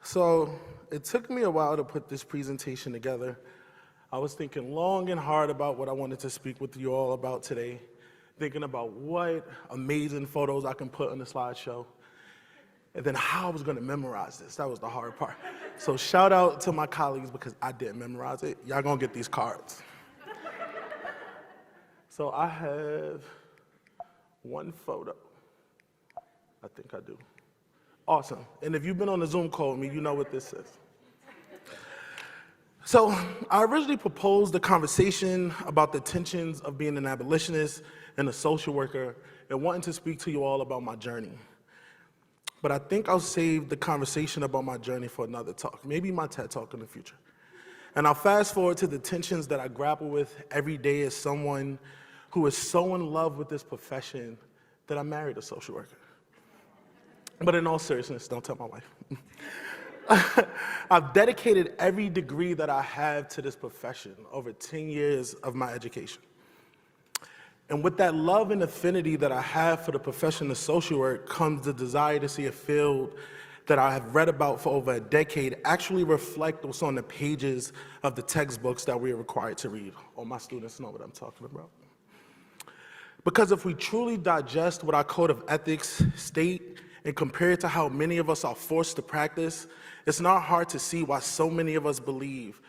So it took me a while to put this presentation together. I was thinking long and hard about what I wanted to speak with you all about today, thinking about what amazing photos I can put on the slideshow, and then how I was gonna memorize this. That was the hard part. So shout out to my colleagues because I didn't memorize it. Y'all gonna get these cards. So I have one photo. I think I do. Awesome. And if you've been on the Zoom call with me, you know what this is. So I originally proposed a conversation about the tensions of being an abolitionist and a social worker and wanting to speak to you all about my journey. But I think I'll save the conversation about my journey for another talk, maybe my TED Talk in the future. And I'll fast forward to the tensions that I grapple with every day as someone who is so in love with this profession that I married a social worker. But in all seriousness, don't tell my wife. I've dedicated every degree that I have to this profession, over 10 years of my education. And with that love and affinity that I have for the profession of social work comes the desire to see a field that I have read about for over a decade actually reflect what's on the pages of the textbooks that we are required to read. All my students know what I'm talking about. Because if we truly digest what our code of ethics state and compare it to how many of us are forced to practice, it's not hard to see why so many of us believe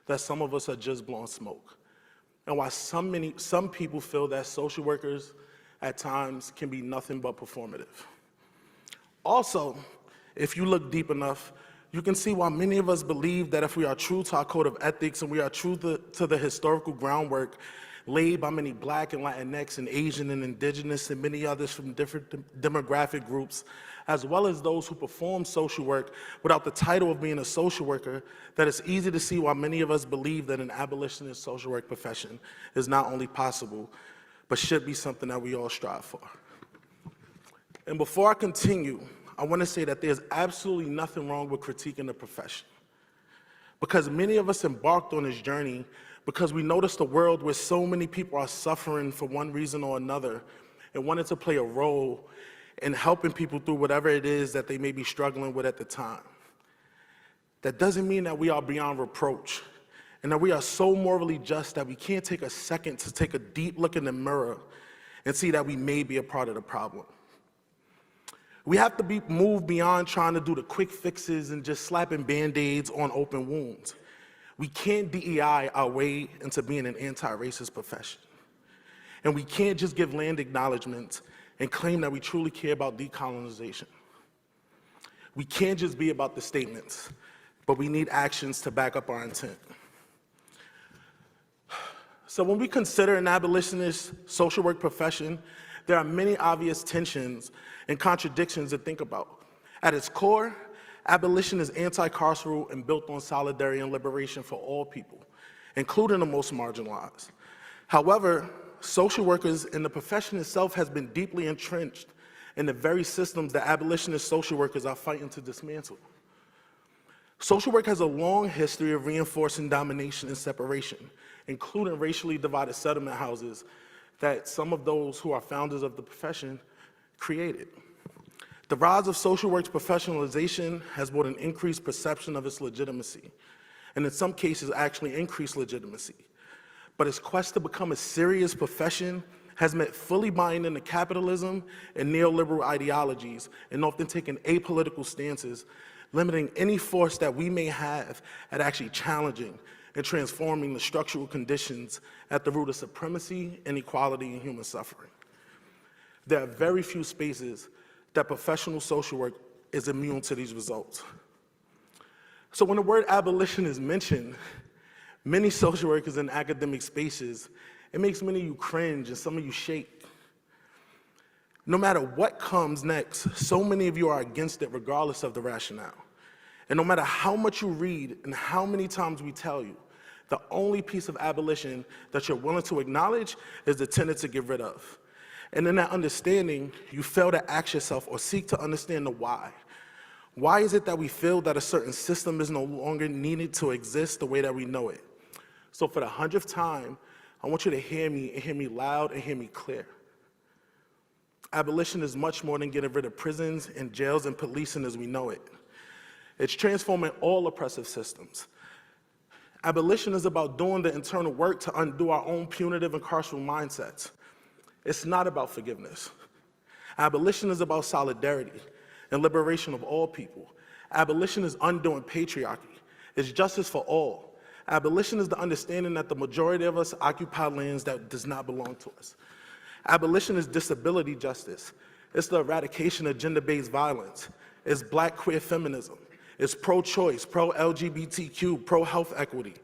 that some of us are just blowing smoke, and why some people feel that social workers at times can be nothing but performative. Also, if you look deep enough, you can see why many of us believe that if we are true to our code of ethics and we are true to the historical groundwork laid by many Black and Latinx and Asian and Indigenous and many others from different demographic groups, as well as those who perform social work without the title of being a social worker, that it's easy to see why many of us believe that an abolitionist social work profession is not only possible, but should be something that we all strive for. And before I continue, I want to say that there's absolutely nothing wrong with critiquing the profession, because many of us embarked on this journey because we noticed a world where so many people are suffering for one reason or another and wanted to play a role in helping people through whatever it is that they may be struggling with at the time. That doesn't mean that we are beyond reproach and that we are so morally just that we can't take a second to take a deep look in the mirror and see that we may be a part of the problem. We have to move beyond trying to do the quick fixes and just slapping Band-Aids on open wounds. We can't DEI our way into being an anti-racist profession. And we can't just give land acknowledgments and claim that we truly care about decolonization. We can't just be about the statements, but we need actions to back up our intent. So when we consider an abolitionist social work profession, there are many obvious tensions and contradictions to think about. At its core, abolition is anti-carceral and built on solidarity and liberation for all people, including the most marginalized. However, social workers and the profession itself has been deeply entrenched in the very systems that abolitionist social workers are fighting to dismantle. Social work has a long history of reinforcing domination and separation, including racially divided settlement houses that some of those who are founders of the profession created. The rise of social work's professionalization has brought an increased perception of its legitimacy, and in some cases actually increased legitimacy. But its quest to become a serious profession has meant fully buying into capitalism and neoliberal ideologies and often taking apolitical stances, limiting any force that we may have at actually challenging and transforming the structural conditions at the root of supremacy, inequality, and human suffering. There are very few spaces that professional social work is immune to these results. So when the word abolition is mentioned, many social workers in academic spaces, it makes many of you cringe and some of you shake. No matter what comes next, so many of you are against it regardless of the rationale. And no matter how much you read and how many times we tell you, the only piece of abolition that you're willing to acknowledge is the tendency to get rid of. And in that understanding, you fail to ask yourself or seek to understand the why. Why is it that we feel that a certain system is no longer needed to exist the way that we know it? So for the 100th time, I want you to hear me, and hear me loud, and hear me clear. Abolition is much more than getting rid of prisons and jails and policing as we know it. It's transforming all oppressive systems. Abolition is about doing the internal work to undo our own punitive and carceral mindsets. It's not about forgiveness. Abolition is about solidarity and liberation of all people. Abolition is undoing patriarchy. It's justice for all. Abolition is the understanding that the majority of us occupy lands that does not belong to us. Abolition is disability justice. It's the eradication of gender-based violence. It's Black queer feminism. It's pro-choice, pro-LGBTQ, pro-health equity.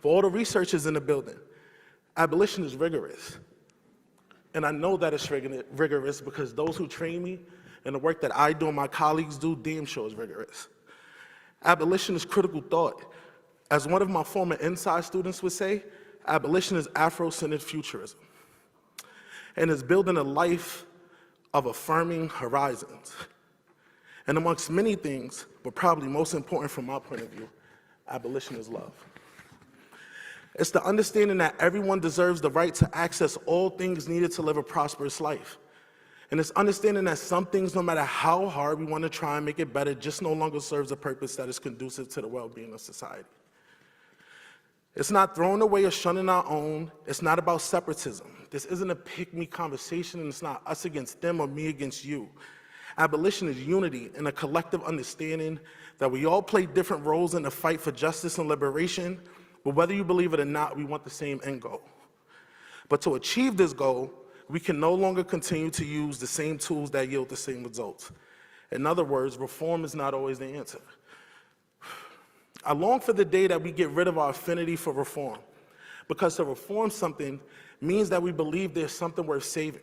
For all the researchers in the building, abolition is rigorous. And I know that it's rigorous because those who train me and the work that I do and my colleagues do damn sure is rigorous. Abolition is critical thought. As one of my former Inside students would say, abolition is Afro-centered futurism. And it's building a life of affirming horizons. And amongst many things, but probably most important from my point of view, abolition is love. It's the understanding that everyone deserves the right to access all things needed to live a prosperous life. And it's understanding that some things, no matter how hard we want to try and make it better, just no longer serves a purpose that is conducive to the well-being of society. It's not throwing away or shunning our own. It's not about separatism. This isn't a pick-me conversation, and it's not us against them or me against you. Abolition is unity and a collective understanding that we all play different roles in the fight for justice and liberation, but whether you believe it or not, we want the same end goal. But to achieve this goal, we can no longer continue to use the same tools that yield the same results. In other words, reform is not always the answer. I long for the day that we get rid of our affinity for reform, because to reform something means that we believe there's something worth saving,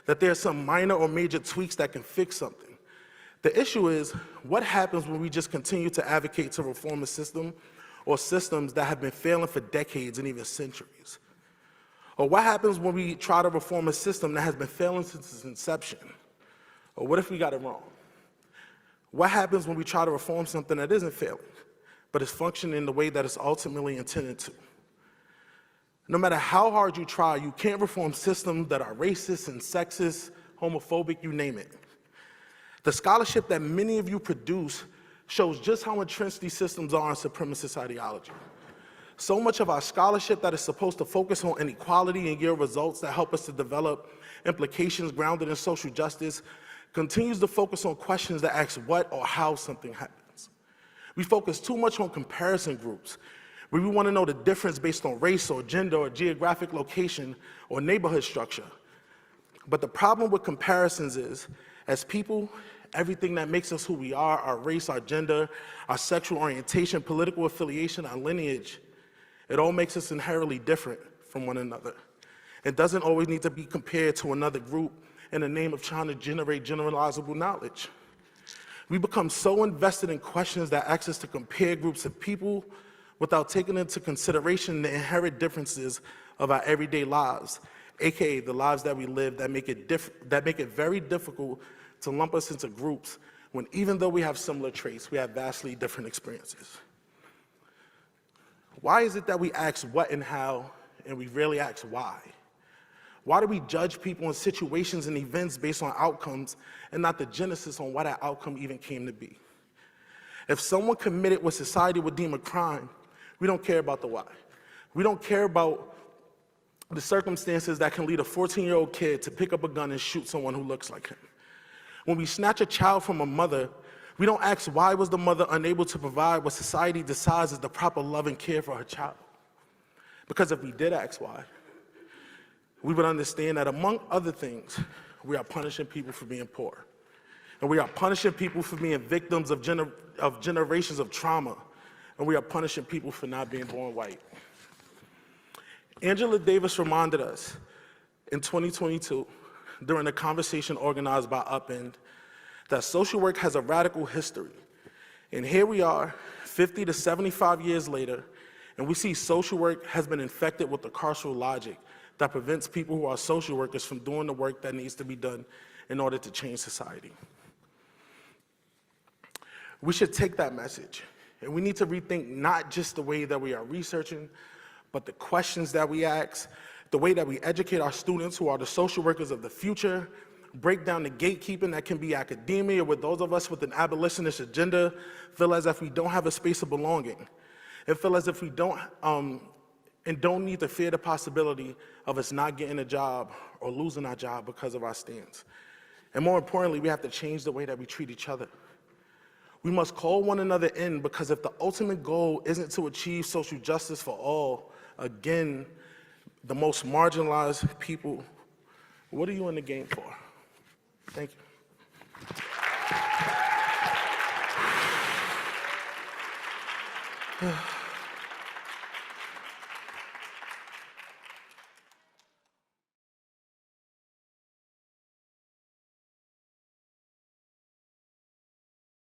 that there's some minor or major tweaks that can fix something. The issue is, what happens when we just continue to advocate to reform a system or systems that have been failing for decades and even centuries? Or what happens when we try to reform a system that has been failing since its inception? Or what if we got it wrong? What happens when we try to reform something that isn't failing, but is functioning in the way that it's ultimately intended to? No matter how hard you try, you can't reform systems that are racist and sexist, homophobic, you name it. The scholarship that many of you produce shows just how entrenched these systems are in supremacist ideology. So much of our scholarship that is supposed to focus on inequality and yield results that help us to develop implications grounded in social justice continues to focus on questions that ask what or how something happens. We focus too much on comparison groups, where we want to know the difference based on race or gender or geographic location or neighborhood structure. But the problem with comparisons is, as people, everything that makes us who we are, our race, our gender, our sexual orientation, political affiliation, our lineage, it all makes us inherently different from one another. It doesn't always need to be compared to another group in the name of trying to generate generalizable knowledge. We become so invested in questions that ask us to compare groups of people without taking into consideration the inherent differences of our everyday lives, aka the lives that we live that make it very difficult to lump us into groups when even though we have similar traits, we have vastly different experiences. Why is it that we ask what and how, and we rarely ask why? Why do we judge people in situations and events based on outcomes and not the genesis on why that outcome even came to be? If someone committed what society would deem a crime, we don't care about the why. We don't care about the circumstances that can lead a 14-year-old kid to pick up a gun and shoot someone who looks like him. When we snatch a child from a mother, we don't ask why was the mother unable to provide what society decides is the proper love and care for her child. Because if we did ask why, we would understand that among other things, we are punishing people for being poor. And we are punishing people for being victims of generations of trauma. And we are punishing people for not being born white. Angela Davis reminded us in 2022, during a conversation organized by Upend, that social work has a radical history. And here we are, 50 to 75 years later, and we see social work has been infected with the carceral logic that prevents people who are social workers from doing the work that needs to be done in order to change society. We should take that message, and we need to rethink not just the way that we are researching, but the questions that we ask, the way that we educate our students who are the social workers of the future, break down the gatekeeping that can be academia, where those of us with an abolitionist agenda feel as if we don't have a space of belonging, and feel as if we don't need to fear the possibility of us not getting a job or losing our job because of our stance. And more importantly, we have to change the way that we treat each other. We must call one another in, because if the ultimate goal isn't to achieve social justice for all, again, the most marginalized people, what are you in the game for? Thank you.